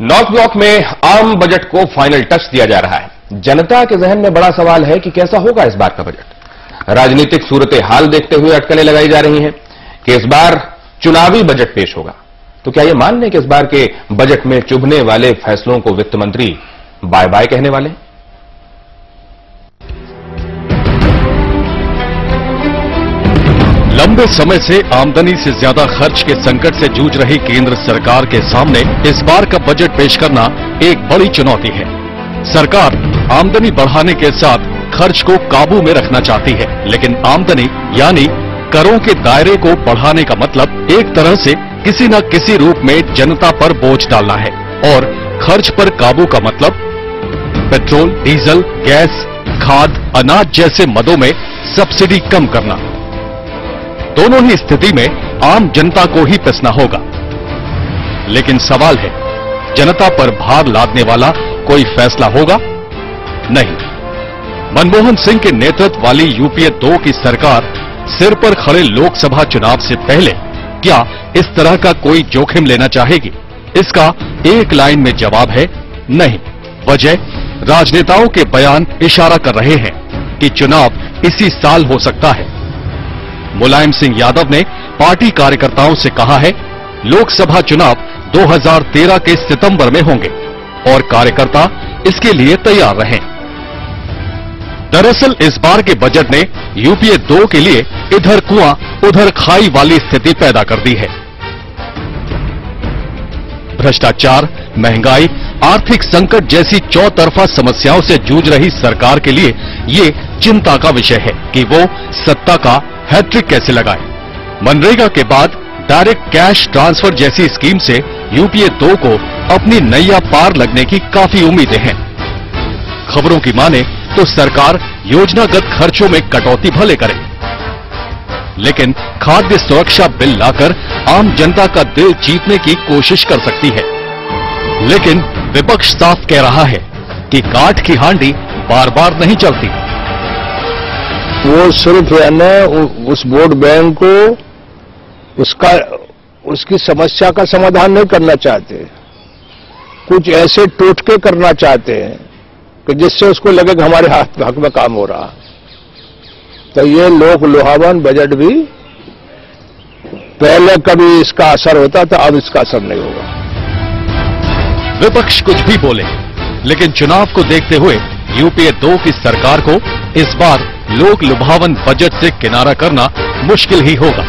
North block में आम budget को फाइनल टच दिया जा रहा है। जनता के जहन में बड़ा सवाल है कि कैसा होगा इस बार का बजट। राजनीतिक सूरत हाल देखते हुए अटकलें लगाई जा रही हैं कि इस बार चुनावी बजट पेश होगा। तो क्या यह मान लें कि इस बार के बजट में चुभने वाले फैसलों को वित्त मंत्री बाय बाय कहने वाले हैं? लंबे समय से आमदनी से ज्यादा खर्च के संकट से जूझ रही केंद्र सरकार के सामने इस बार का बजट पेश करना एक बड़ी चुनौती है। सरकार आमदनी बढ़ाने के साथ खर्च को काबू में रखना चाहती है, लेकिन आमदनी यानी करों के दायरे को बढ़ाने का मतलब एक तरह से किसी न किसी रूप में जनता पर बोझ डालना है, और खर्च पर काबू का मतलब पेट्रोल, डीजल, गैस, खाद, अनाज जैसे मदों में सब्सिडी कम करना। दोनों ही स्थिति में आम जनता को ही पिसना होगा। लेकिन सवाल है, जनता पर भार लादने वाला कोई फैसला होगा? नहीं। मनमोहन सिंह के नेतृत्व वाली यूपीए 2 की सरकार सिर पर खड़े लोकसभा चुनाव से पहले क्या इस तरह का कोई जोखिम लेना चाहेगी? इसका एक लाइन में जवाब है नहीं। वजह राजनेताओं के बयान इशारा कर रहे हैं कि चुनाव इसी साल हो सकता है। मुलायम सिंह यादव ने पार्टी कार्यकर्ताओं से कहा है, लोकसभा चुनाव 2013 के सितंबर में होंगे और कार्यकर्ता इसके लिए तैयार रहें। दरअसल इस बार के बजट ने यूपीए 2 के लिए इधर कुआं उधर खाई वाली स्थिति पैदा कर दी है। भ्रष्टाचार, महंगाई, आर्थिक संकट जैसी चौतरफा समस्याओं से जूझ रही सरकार के लिए ये चिंता का विषय है कि वो सत्ता का हैट्रिक कैसे लगाए। मनरेगा के बाद डायरेक्ट कैश ट्रांसफर जैसी स्कीम से यूपीए 2 को अपनी नैया पार लगने की काफी उम्मीदें हैं। खबरों की माने तो सरकार योजनागत खर्चों में कटौती भले करे, लेकिन खाद्य सुरक्षा बिल लाकर आम जनता का दिल जीतने की कोशिश कर सकती है। लेकिन विपक्ष साफ कह रहा है कि काठ की हांडी बार बार नहीं चलती। वो सिर्फ है न उस वोट बैंक को उसकी समस्या का समाधान नहीं करना चाहते, कुछ ऐसे टोटके करना चाहते हैं कि जिससे उसको लगे कि हमारे हक में काम हो रहा। तो ये लोक लुभावन बजट भी पहले कभी इसका असर होता था, अब इसका असर नहीं होगा। विपक्ष कुछ भी बोले, लेकिन चुनाव को देखते हुए यूपीए 2 की सरकार को इस बार लोक लुभावन बजट से किनारा करना मुश्किल ही होगा।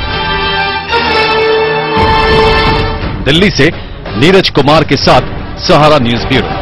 दिल्ली से नीरज कुमार के साथ सहारा न्यूज ब्यूरो।